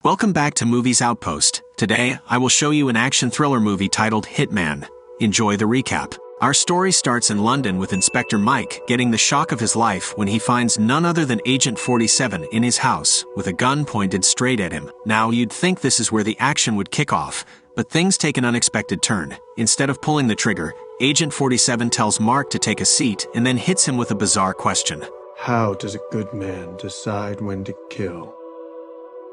Welcome back to Movies Outpost. Today, I will show you an action thriller movie titled Hitman. Enjoy the recap. Our story starts in London with Inspector Mike getting the shock of his life when he finds none other than Agent 47 in his house, with a gun pointed straight at him. Now, you'd think this is where the action would kick off, but things take an unexpected turn. Instead of pulling the trigger, Agent 47 tells Mark to take a seat and then hits him with a bizarre question. How does a good man decide when to kill?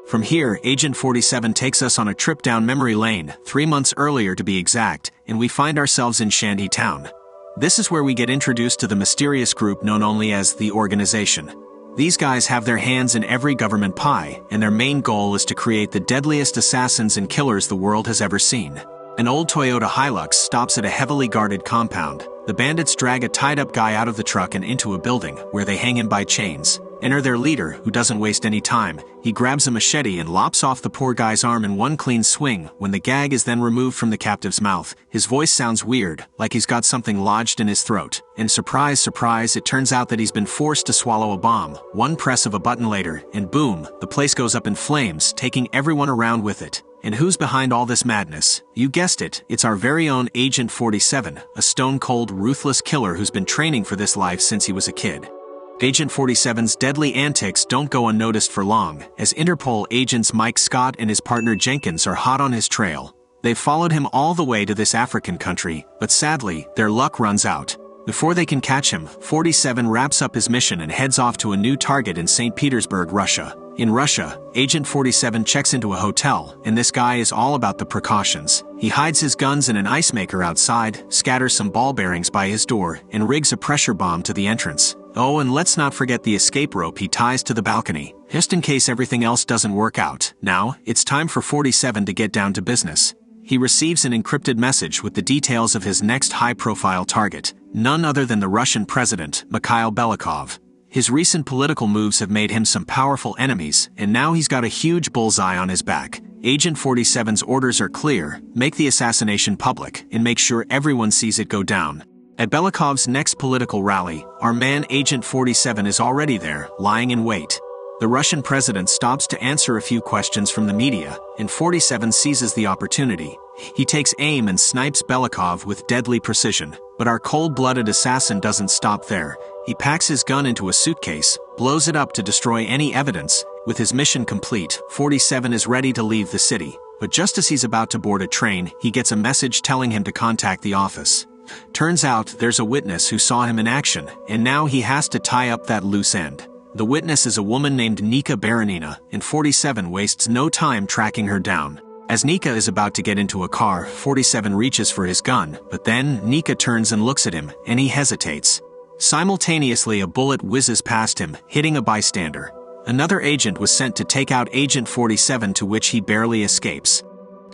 From here, Agent 47 takes us on a trip down memory lane, 3 months earlier to be exact, and we find ourselves in Shanty Town. This is where we get introduced to the mysterious group known only as the Organization. These guys have their hands in every government pie, and their main goal is to create the deadliest assassins and killers the world has ever seen. An old Toyota Hilux stops at a heavily guarded compound. The bandits drag a tied-up guy out of the truck and into a building, where they hang him by chains. Enter their leader, who doesn't waste any time. He grabs a machete and lops off the poor guy's arm in one clean swing. When the gag is then removed from the captive's mouth, his voice sounds weird, like he's got something lodged in his throat. And surprise, surprise, it turns out that he's been forced to swallow a bomb. One press of a button later, and boom, the place goes up in flames, taking everyone around with it. And who's behind all this madness? You guessed it, it's our very own Agent 47, a stone-cold, ruthless killer who's been training for this life since he was a kid. Agent 47's deadly antics don't go unnoticed for long, as Interpol agents Mike Scott and his partner Jenkins are hot on his trail. They've followed him all the way to this African country, but sadly, their luck runs out. Before they can catch him, 47 wraps up his mission and heads off to a new target in St. Petersburg, Russia. In Russia, Agent 47 checks into a hotel, and this guy is all about the precautions. He hides his guns in an ice maker outside, scatters some ball bearings by his door, and rigs a pressure bomb to the entrance. Oh, and let's not forget the escape rope he ties to the balcony, just in case everything else doesn't work out. Now, it's time for 47 to get down to business. He receives an encrypted message with the details of his next high-profile target, none other than the Russian president, Mikhail Belikov. His recent political moves have made him some powerful enemies, and now he's got a huge bullseye on his back. Agent 47's orders are clear: make the assassination public, and make sure everyone sees it go down. At Belikov's next political rally, our man Agent 47 is already there, lying in wait. The Russian president stops to answer a few questions from the media, and 47 seizes the opportunity. He takes aim and snipes Belikov with deadly precision. But our cold-blooded assassin doesn't stop there. He packs his gun into a suitcase, blows it up to destroy any evidence. With his mission complete, 47 is ready to leave the city. But just as he's about to board a train, he gets a message telling him to contact the office. Turns out there's a witness who saw him in action, and now he has to tie up that loose end. The witness is a woman named Nika Baranina, and 47 wastes no time tracking her down. As Nika is about to get into a car, 47 reaches for his gun, but then Nika turns and looks at him, and he hesitates. Simultaneously, a bullet whizzes past him, hitting a bystander. Another agent was sent to take out Agent 47, to which he barely escapes.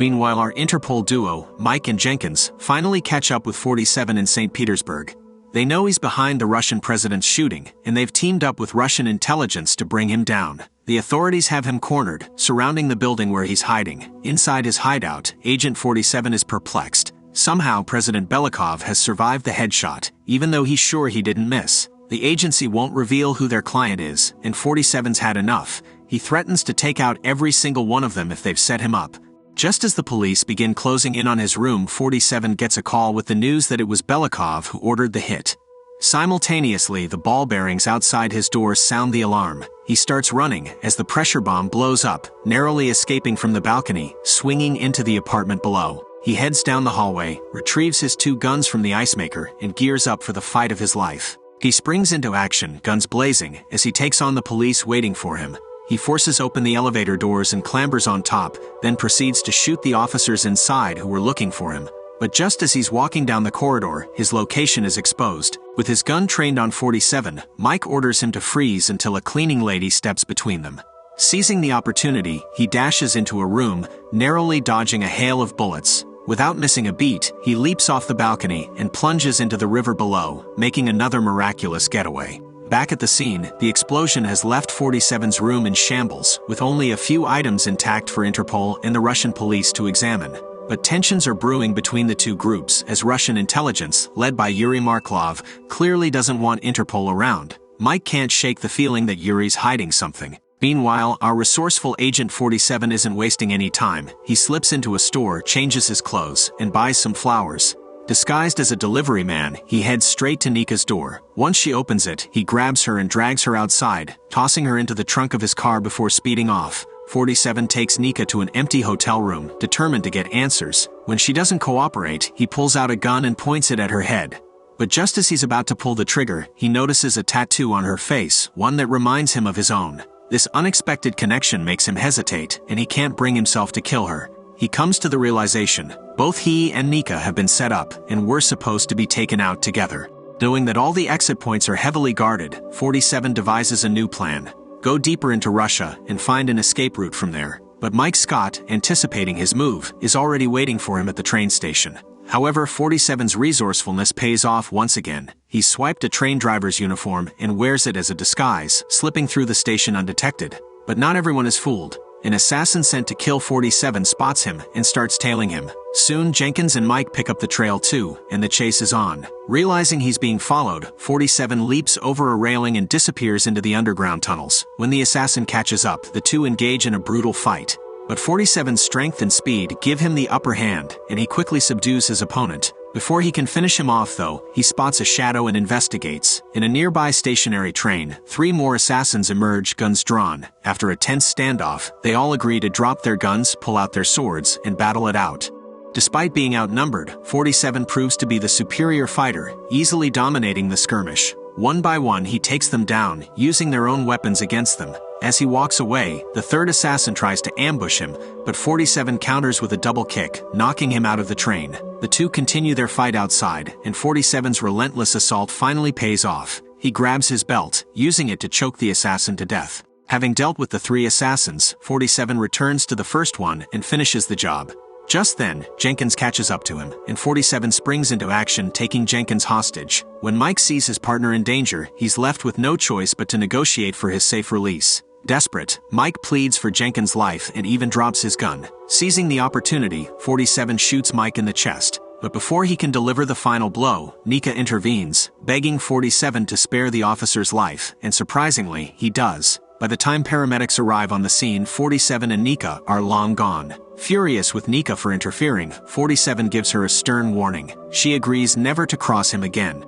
Meanwhile, our Interpol duo, Mike and Jenkins, finally catch up with 47 in St. Petersburg. They know he's behind the Russian president's shooting, and they've teamed up with Russian intelligence to bring him down. The authorities have him cornered, surrounding the building where he's hiding. Inside his hideout, Agent 47 is perplexed. Somehow, President Belikov has survived the headshot, even though he's sure he didn't miss. The agency won't reveal who their client is, and 47's had enough. He threatens to take out every single one of them if they've set him up. Just as the police begin closing in on his room, 47 gets a call with the news that it was Belikov who ordered the hit. Simultaneously, the ball bearings outside his door sound the alarm. He starts running as the pressure bomb blows up, narrowly escaping from the balcony, swinging into the apartment below. He heads down the hallway, retrieves his 2 guns from the ice maker, and gears up for the fight of his life. He springs into action, guns blazing, as he takes on the police waiting for him. He forces open the elevator doors and clambers on top, then proceeds to shoot the officers inside who were looking for him. But just as he's walking down the corridor, his location is exposed. With his gun trained on 47, Mike orders him to freeze until a cleaning lady steps between them. Seizing the opportunity, he dashes into a room, narrowly dodging a hail of bullets. Without missing a beat, he leaps off the balcony and plunges into the river below, making another miraculous getaway. Back at the scene, the explosion has left 47's room in shambles, with only a few items intact for Interpol and the Russian police to examine. But tensions are brewing between the two groups, as Russian intelligence, led by Yuri Marklov, clearly doesn't want Interpol around. Mike can't shake the feeling that Yuri's hiding something. Meanwhile, our resourceful Agent 47 isn't wasting any time. He slips into a store, changes his clothes, and buys some flowers. Disguised as a delivery man, he heads straight to Nika's door. Once she opens it, he grabs her and drags her outside, tossing her into the trunk of his car before speeding off. 47 takes Nika to an empty hotel room, determined to get answers. When she doesn't cooperate, he pulls out a gun and points it at her head. But just as he's about to pull the trigger, he notices a tattoo on her face, one that reminds him of his own. This unexpected connection makes him hesitate, and he can't bring himself to kill her. He comes to the realization, both he and Nika have been set up, and were supposed to be taken out together. Knowing that all the exit points are heavily guarded, 47 devises a new plan. Go deeper into Russia and find an escape route from there. But Mike Scott, anticipating his move, is already waiting for him at the train station. However, 47's resourcefulness pays off once again. He swiped a train driver's uniform and wears it as a disguise, slipping through the station undetected. But not everyone is fooled. An assassin sent to kill 47 spots him and starts tailing him. Soon, Jenkins and Mike pick up the trail too, and the chase is on. Realizing he's being followed, 47 leaps over a railing and disappears into the underground tunnels. When the assassin catches up, the two engage in a brutal fight. But 47's strength and speed give him the upper hand, and he quickly subdues his opponent. Before he can finish him off though, he spots a shadow and investigates. In a nearby stationary train, 3 more assassins emerge, guns drawn. After a tense standoff, they all agree to drop their guns, pull out their swords, and battle it out. Despite being outnumbered, 47 proves to be the superior fighter, easily dominating the skirmish. One by one he takes them down, using their own weapons against them. As he walks away, the third assassin tries to ambush him, but 47 counters with a double kick, knocking him out of the train. The two continue their fight outside, and 47's relentless assault finally pays off. He grabs his belt, using it to choke the assassin to death. Having dealt with the 3 assassins, 47 returns to the first one and finishes the job. Just then, Jenkins catches up to him, and 47 springs into action, taking Jenkins hostage. When Mike sees his partner in danger, he's left with no choice but to negotiate for his safe release. Desperate, Mike pleads for Jenkins' life and even drops his gun. Seizing the opportunity, 47 shoots Mike in the chest. But before he can deliver the final blow, Nika intervenes, begging 47 to spare the officer's life, and surprisingly, he does. By the time paramedics arrive on the scene, 47 and Nika are long gone. Furious with Nika for interfering, 47 gives her a stern warning. She agrees never to cross him again.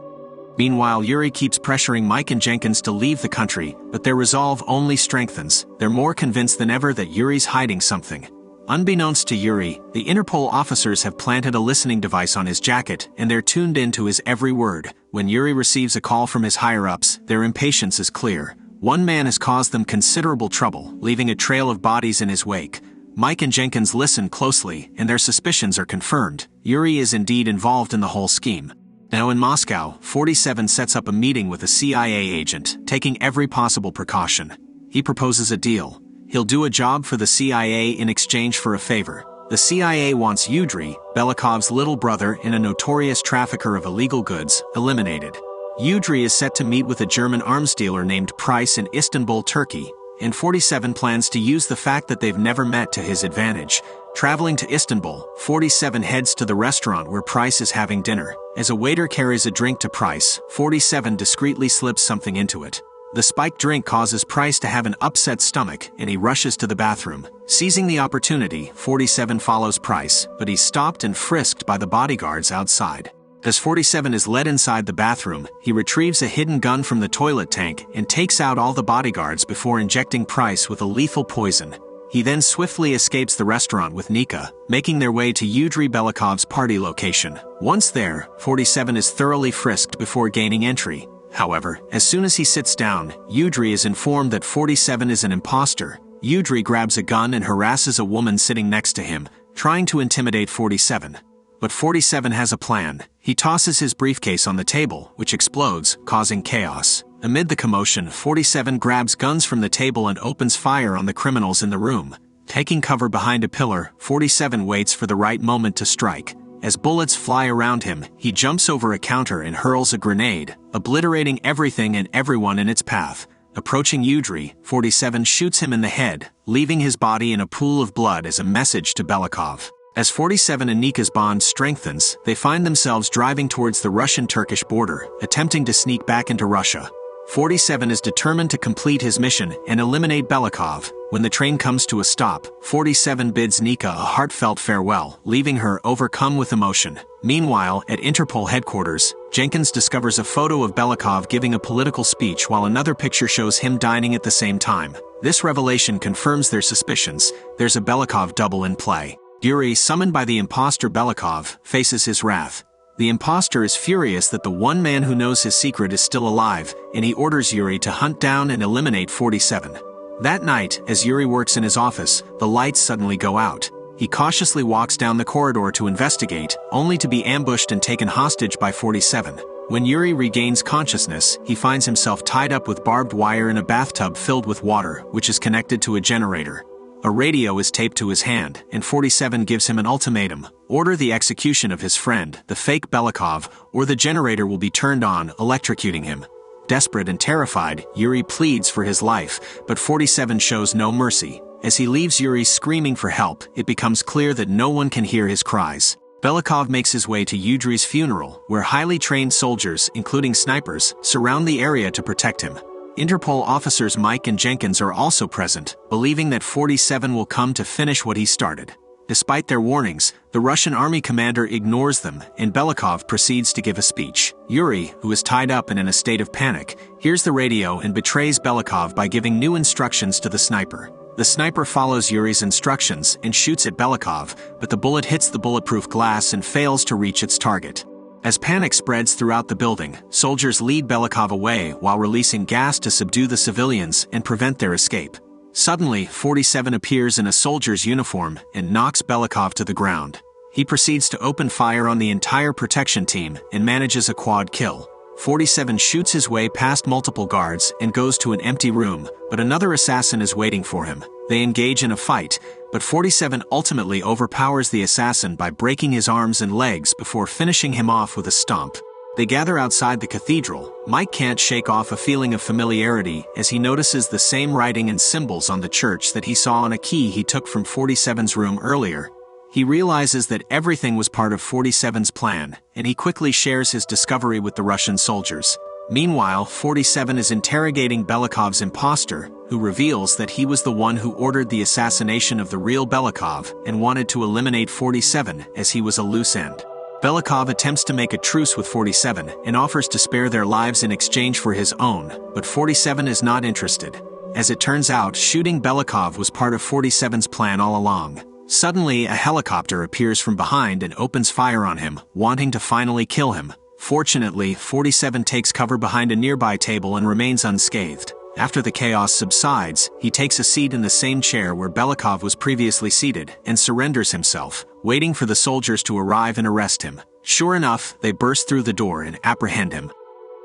Meanwhile, Yuri keeps pressuring Mike and Jenkins to leave the country, but their resolve only strengthens. They're more convinced than ever that Yuri's hiding something. Unbeknownst to Yuri, the Interpol officers have planted a listening device on his jacket, and they're tuned in to his every word. When Yuri receives a call from his higher-ups, their impatience is clear. One man has caused them considerable trouble, leaving a trail of bodies in his wake. Mike and Jenkins listen closely, and their suspicions are confirmed. Yuri is indeed involved in the whole scheme. Now in Moscow, 47 sets up a meeting with a CIA agent, taking every possible precaution. He proposes a deal. He'll do a job for the CIA in exchange for a favor. The CIA wants Yuri, Belakov's little brother and a notorious trafficker of illegal goods, eliminated. Yuri is set to meet with a German arms dealer named Price in Istanbul, Turkey, and 47 plans to use the fact that they've never met to his advantage. Traveling to Istanbul, 47 heads to the restaurant where Price is having dinner. As a waiter carries a drink to Price, 47 discreetly slips something into it. The spiked drink causes Price to have an upset stomach, and he rushes to the bathroom. Seizing the opportunity, 47 follows Price, but he's stopped and frisked by the bodyguards outside. As 47 is led inside the bathroom, he retrieves a hidden gun from the toilet tank and takes out all the bodyguards before injecting Price with a lethal poison. He then swiftly escapes the restaurant with Nika, making their way to Yuri Belakov's party location. Once there, 47 is thoroughly frisked before gaining entry. However, as soon as he sits down, Yuri is informed that 47 is an imposter. Yuri grabs a gun and harasses a woman sitting next to him, trying to intimidate 47. But 47 has a plan. He tosses his briefcase on the table, which explodes, causing chaos. Amid the commotion, 47 grabs guns from the table and opens fire on the criminals in the room. Taking cover behind a pillar, 47 waits for the right moment to strike. As bullets fly around him, he jumps over a counter and hurls a grenade, obliterating everything and everyone in its path. Approaching Yuri, 47 shoots him in the head, leaving his body in a pool of blood as a message to Belakov. As 47 and Nika's bond strengthens, they find themselves driving towards the Russian-Turkish border, attempting to sneak back into Russia. 47 is determined to complete his mission and eliminate Belikov. When the train comes to a stop, 47 bids Nika a heartfelt farewell, leaving her overcome with emotion. Meanwhile, at Interpol headquarters, Jenkins discovers a photo of Belikov giving a political speech while another picture shows him dining at the same time. This revelation confirms their suspicions. There's a Belikov double in play. Yuri, summoned by the imposter Belikov, faces his wrath. The imposter is furious that the one man who knows his secret is still alive, and he orders Yuri to hunt down and eliminate 47. That night, as Yuri works in his office, the lights suddenly go out. He cautiously walks down the corridor to investigate, only to be ambushed and taken hostage by 47. When Yuri regains consciousness, he finds himself tied up with barbed wire in a bathtub filled with water, which is connected to a generator. A radio is taped to his hand, and 47 gives him an ultimatum: order the execution of his friend, the fake Belikov, or the generator will be turned on, electrocuting him. Desperate and terrified, Yuri pleads for his life, but 47 shows no mercy. As he leaves Yuri screaming for help, it becomes clear that no one can hear his cries. Belikov makes his way to Yudri's funeral, where highly trained soldiers, including snipers, surround the area to protect him. Interpol officers Mike and Jenkins are also present, believing that 47 will come to finish what he started. Despite their warnings, the Russian army commander ignores them, and Belikov proceeds to give a speech. Yuri, who is tied up and in a state of panic, hears the radio and betrays Belikov by giving new instructions to the sniper. The sniper follows Yuri's instructions and shoots at Belikov, but the bullet hits the bulletproof glass and fails to reach its target. As panic spreads throughout the building, soldiers lead Belikov away while releasing gas to subdue the civilians and prevent their escape. Suddenly, 47 appears in a soldier's uniform and knocks Belikov to the ground. He proceeds to open fire on the entire protection team and manages a quad kill. 47 shoots his way past multiple guards and goes to an empty room, but another assassin is waiting for him. They engage in a fight, but 47 ultimately overpowers the assassin by breaking his arms and legs before finishing him off with a stomp. They gather outside the cathedral. Mike can't shake off a feeling of familiarity as he notices the same writing and symbols on the church that he saw on a key he took from 47's room earlier. He realizes that everything was part of 47's plan, and he quickly shares his discovery with the Russian soldiers. Meanwhile, 47 is interrogating Belikov's imposter, who reveals that he was the one who ordered the assassination of the real Belikov and wanted to eliminate 47 as he was a loose end. Belikov attempts to make a truce with 47 and offers to spare their lives in exchange for his own, but 47 is not interested. As it turns out, shooting Belikov was part of 47's plan all along. Suddenly, a helicopter appears from behind and opens fire on him, wanting to finally kill him. Fortunately, 47 takes cover behind a nearby table and remains unscathed. After the chaos subsides, he takes a seat in the same chair where Belikov was previously seated and surrenders himself, waiting for the soldiers to arrive and arrest him. Sure enough, they burst through the door and apprehend him.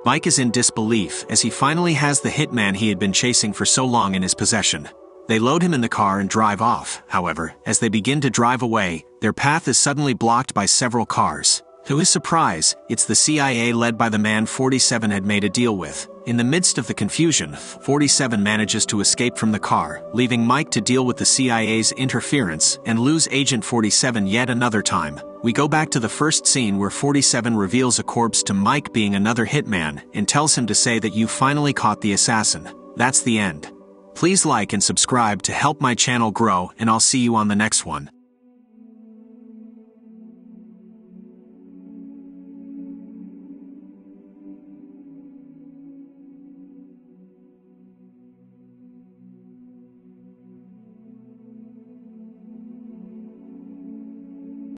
Mike is in disbelief as he finally has the hitman he had been chasing for so long in his possession. They load him in the car and drive off. However, as they begin to drive away, their path is suddenly blocked by several cars. To his surprise, it's the CIA led by the man 47 had made a deal with. In the midst of the confusion, 47 manages to escape from the car, leaving Mike to deal with the CIA's interference and lose Agent 47 yet another time. We go back to the first scene where 47 reveals a corpse to Mike being another hitman and tells him to say that you finally caught the assassin. That's the end. Please like and subscribe to help my channel grow, and I'll see you on the next one.